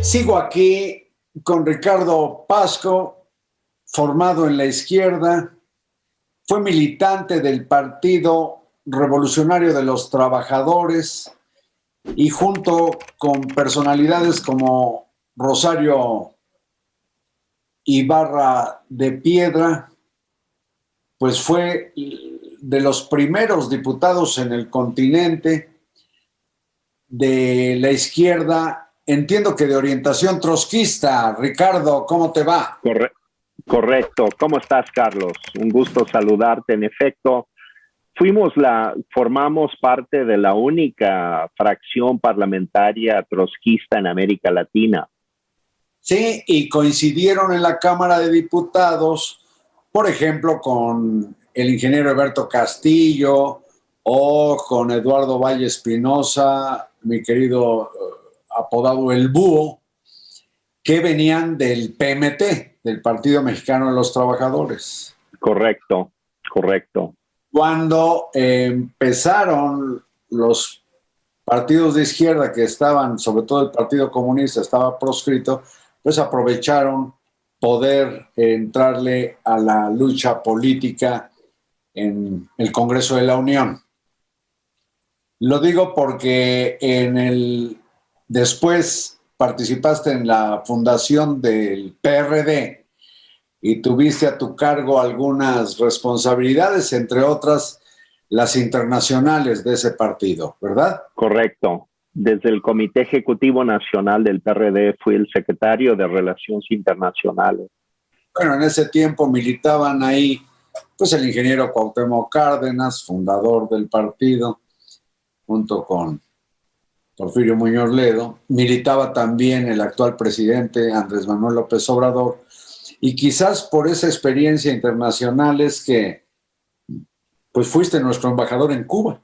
Sigo aquí con Ricardo Pasco, formado en la izquierda, fue militante del Partido Revolucionario de los Trabajadores y junto con personalidades como Rosario Ibarra de Piedra, pues fue de los primeros diputados en el continente de la izquierda, entiendo que de orientación trotskista. Ricardo, ¿cómo te va? Correcto. ¿Cómo estás, Carlos? Un gusto saludarte. En efecto, formamos parte de la única fracción parlamentaria trotskista en América Latina. Sí, y coincidieron en la Cámara de Diputados, por ejemplo, con el ingeniero Alberto Castillo o con Eduardo Valle Espinosa, mi querido apodado El Búho, que venían del PMT, del Partido Mexicano de los Trabajadores. Correcto. Cuando empezaron los partidos de izquierda que estaban, sobre todo el Partido Comunista, estaba proscrito, pues aprovecharon poder entrarle a la lucha política en el Congreso de la Unión. Lo digo porque después participaste en la fundación del PRD y tuviste a tu cargo algunas responsabilidades, entre otras las internacionales de ese partido, ¿verdad? Correcto. Desde el Comité Ejecutivo Nacional del PRD fui el secretario de Relaciones Internacionales. Bueno, en ese tiempo militaban ahí pues el ingeniero Cuauhtémoc Cárdenas, fundador del partido, junto con Porfirio Muñoz Ledo. Militaba también el actual presidente Andrés Manuel López Obrador. Y quizás por esa experiencia internacional es que pues fuiste nuestro embajador en Cuba.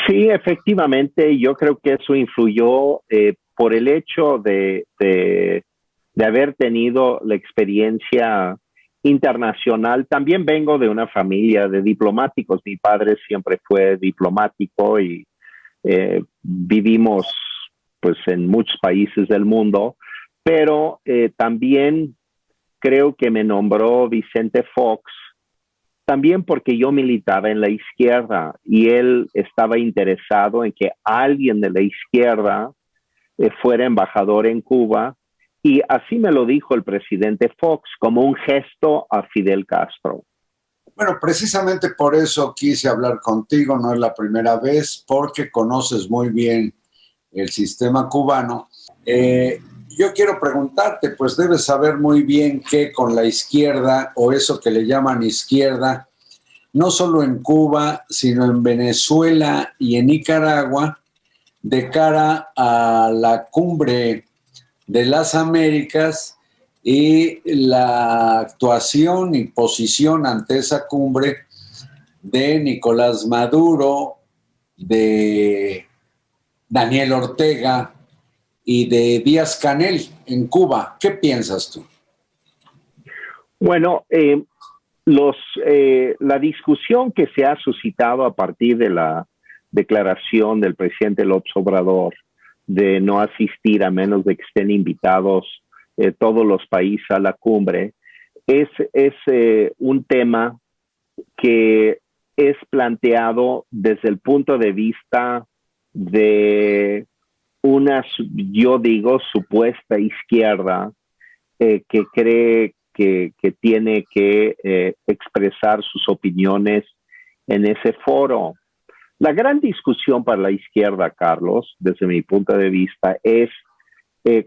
Sí, efectivamente, yo creo que eso influyó por el hecho de haber tenido la experiencia internacional. También vengo de una familia de diplomáticos. Mi padre siempre fue diplomático y vivimos pues en muchos países del mundo, pero también creo que me nombró Vicente Fox también porque yo militaba en la izquierda y él estaba interesado en que alguien de la izquierda fuera embajador en Cuba, y así me lo dijo el presidente Fox como un gesto a Fidel Castro. Bueno, precisamente por eso quise hablar contigo, no es la primera vez, porque conoces muy bien el sistema cubano. Yo quiero preguntarte, pues debes saber muy bien que con la izquierda, o eso que le llaman izquierda, no solo en Cuba, sino en Venezuela y en Nicaragua, de cara a la cumbre de las Américas y la actuación y posición ante esa cumbre de Nicolás Maduro, de Daniel Ortega y de Díaz-Canel en Cuba. ¿Qué piensas tú? Bueno, la discusión que se ha suscitado a partir de la declaración del presidente López Obrador de no asistir a menos de que estén invitados todos los países a la cumbre es un tema que es planteado desde el punto de vista de una, yo digo, supuesta izquierda que cree que tiene que expresar sus opiniones en ese foro. La gran discusión para la izquierda, Carlos, desde mi punto de vista, es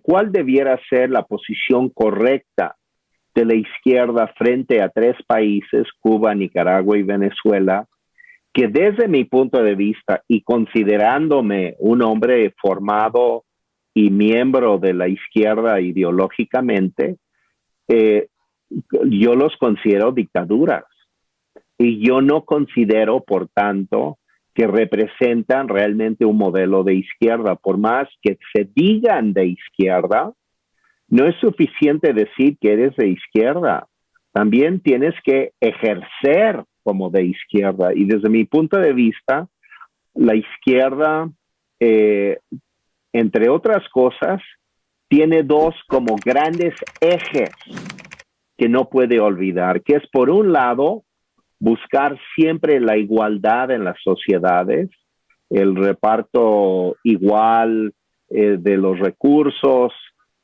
cuál debiera ser la posición correcta de la izquierda frente a tres países, Cuba, Nicaragua y Venezuela, que desde mi punto de vista y considerándome un hombre formado y miembro de la izquierda ideológicamente, yo los considero dictaduras. Y yo no considero, por tanto, que representan realmente un modelo de izquierda. Por más que se digan de izquierda, no es suficiente decir que eres de izquierda. También tienes que ejercer como de izquierda. Y desde mi punto de vista, la izquierda entre otras cosas, tiene dos como grandes ejes que no puede olvidar, que es por un lado buscar siempre la igualdad en las sociedades, el reparto igual de los recursos,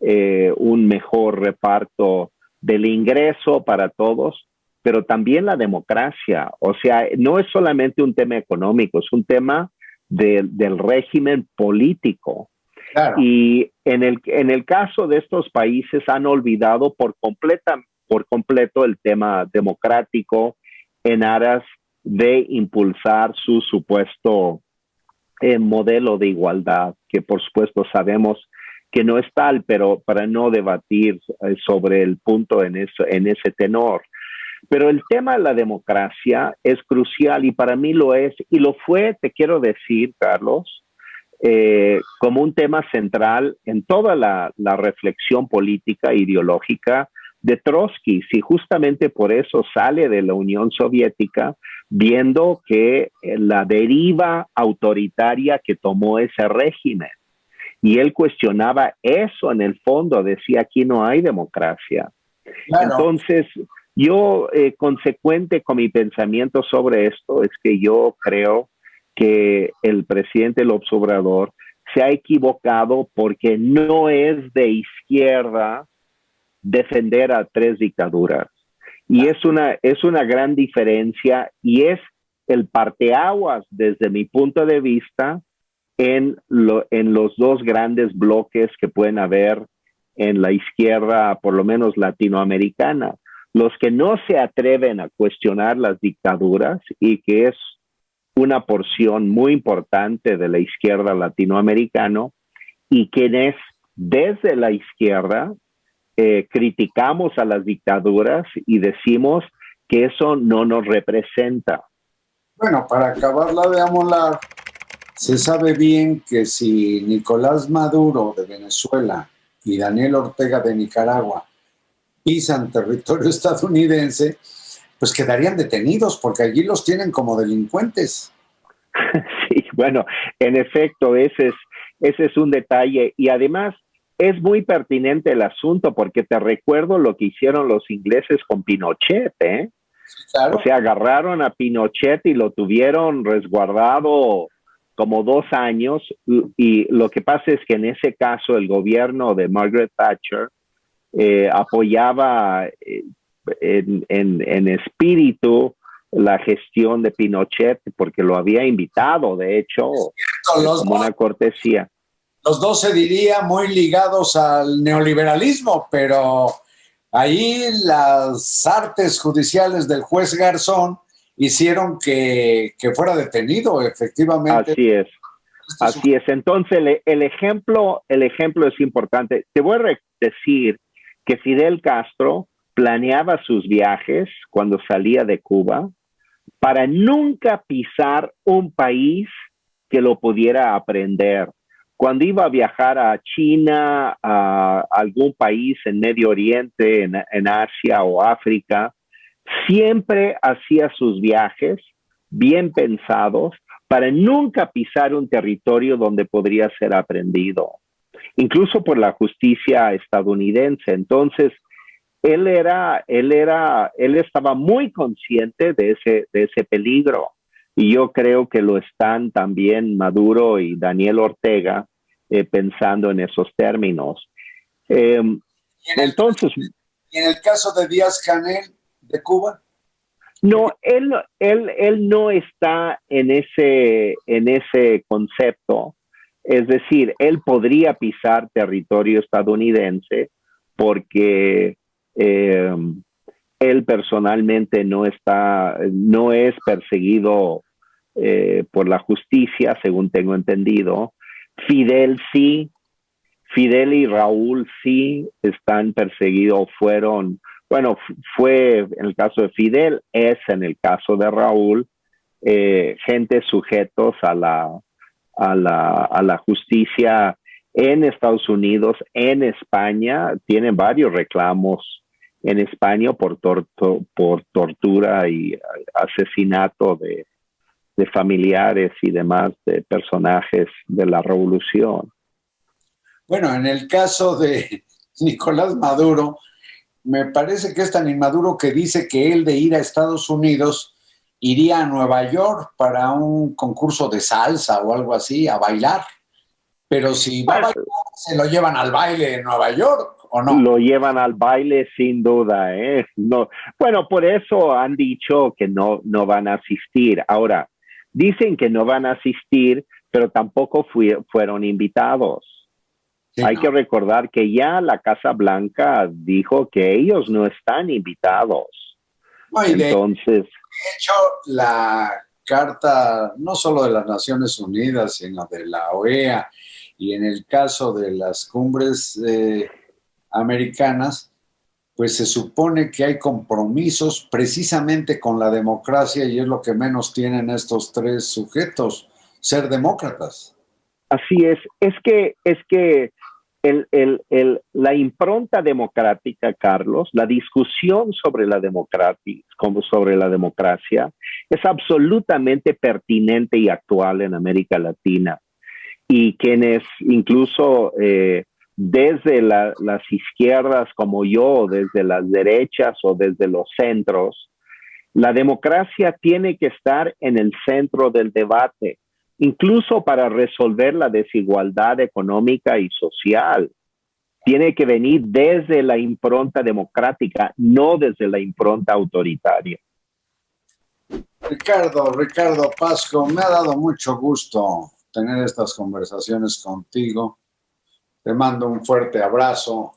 un mejor reparto del ingreso para todos, pero también la democracia. O sea, no es solamente un tema económico, es un tema del régimen político. Claro. Y en el caso de estos países han olvidado por completo el tema democrático en aras de impulsar su supuesto modelo de igualdad, que por supuesto sabemos que no es tal, pero para no debatir sobre el punto en ese tenor. Pero el tema de la democracia es crucial y para mí lo es, y lo fue, te quiero decir, Carlos, como un tema central en toda la reflexión política e ideológica de Trotsky, y justamente por eso sale de la Unión Soviética, viendo que la deriva autoritaria que tomó ese régimen. Y él cuestionaba eso en el fondo, decía, aquí no hay democracia. Claro. Entonces, yo, consecuente con mi pensamiento sobre esto, es que yo creo que el presidente López Obrador se ha equivocado porque no es de izquierda defender a tres dictaduras. Y es una gran diferencia y es el parteaguas desde mi punto de vista en los dos grandes bloques que pueden haber en la izquierda, por lo menos latinoamericana. Los que no se atreven a cuestionar las dictaduras y que es una porción muy importante de la izquierda latinoamericana y quienes desde la izquierda criticamos a las dictaduras y decimos que eso no nos representa. Bueno, para acabarla de amolar, se sabe bien que si Nicolás Maduro de Venezuela y Daniel Ortega de Nicaragua pisan territorio estadounidense, pues quedarían detenidos porque allí los tienen como delincuentes. Sí, bueno, en efecto, ese es un detalle y además es muy pertinente el asunto porque te recuerdo lo que hicieron los ingleses con Pinochet, ¿eh? Sí, claro. O sea, agarraron a Pinochet y lo tuvieron resguardado como 2 años y lo que pasa es que en ese caso el gobierno de Margaret Thatcher apoyaba en espíritu la gestión de Pinochet porque lo había invitado, de hecho, como una cortesía. Los dos se diría muy ligados al neoliberalismo, pero ahí las artes judiciales del juez Garzón hicieron que fuera detenido, efectivamente. Así es. Así es. Entonces, el ejemplo es importante. Te voy a decir que Fidel Castro planeaba sus viajes cuando salía de Cuba para nunca pisar un país que lo pudiera aprender. Cuando iba a viajar a China, a algún país en Medio Oriente, en Asia o África, siempre hacía sus viajes bien pensados para nunca pisar un territorio donde podría ser aprendido, incluso por la justicia estadounidense. Entonces, él estaba muy consciente de ese peligro. Y yo creo que lo están también Maduro y Daniel Ortega pensando en esos términos. ¿Y en el caso de Díaz-Canel de Cuba? No, él no está en ese concepto. Es decir, él podría pisar territorio estadounidense porque él personalmente no es perseguido por la justicia, según tengo entendido. Fidel sí, Fidel y Raúl sí están perseguidos, fue en el caso de Fidel, es en el caso de Raúl, gente sujetos a la justicia en Estados Unidos, en España, tienen varios reclamos en España por tortura y asesinato de familiares y demás de personajes de la revolución. Bueno, en el caso de Nicolás Maduro, me parece que es tan inmaduro que dice que él de ir a Estados Unidos iría a Nueva York para un concurso de salsa o algo así, a bailar. Pero si va a Bueno, bailar, se lo llevan al baile en Nueva York, ¿o no? lo llevan al baile sin duda, ¿eh? No, bueno, por eso han dicho que no van a asistir. Ahora, dicen que no van a asistir, pero tampoco fueron invitados. Sí, Hay no. que recordar que ya la Casa Blanca dijo que ellos no están invitados. No, y de Entonces, hecho, la carta no solo de las Naciones Unidas, sino de la OEA, y en el caso de las cumbres americanas, pues se supone que hay compromisos precisamente con la democracia y es lo que menos tienen estos tres sujetos, ser demócratas. así es que la impronta democrática, Carlos, la discusión sobre sobre la democracia, es absolutamente pertinente y actual en América Latina. Y quienes incluso desde las izquierdas como yo, desde las derechas o desde los centros, la democracia tiene que estar en el centro del debate, incluso para resolver la desigualdad económica y social. Tiene que venir desde la impronta democrática, no desde la impronta autoritaria. Ricardo Pasco, me ha dado mucho gusto tener estas conversaciones contigo. Te mando un fuerte abrazo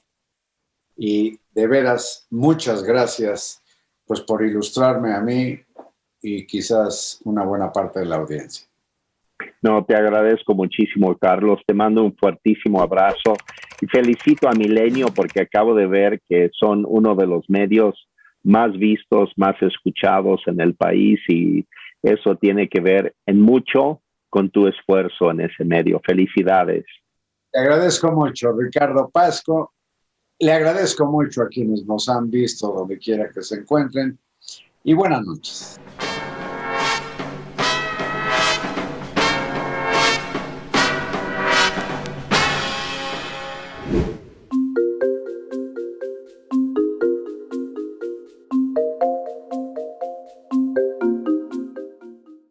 y de veras muchas gracias pues por ilustrarme a mí y quizás una buena parte de la audiencia. No, te agradezco muchísimo, Carlos. Te mando un fuertísimo abrazo y felicito a Milenio porque acabo de ver que son uno de los medios más vistos, más escuchados en el país y eso tiene que ver en mucho con tu esfuerzo en ese medio. Felicidades. Te agradezco mucho, Ricardo Pasco. Le agradezco mucho a quienes nos han visto donde quiera que se encuentren y buenas noches.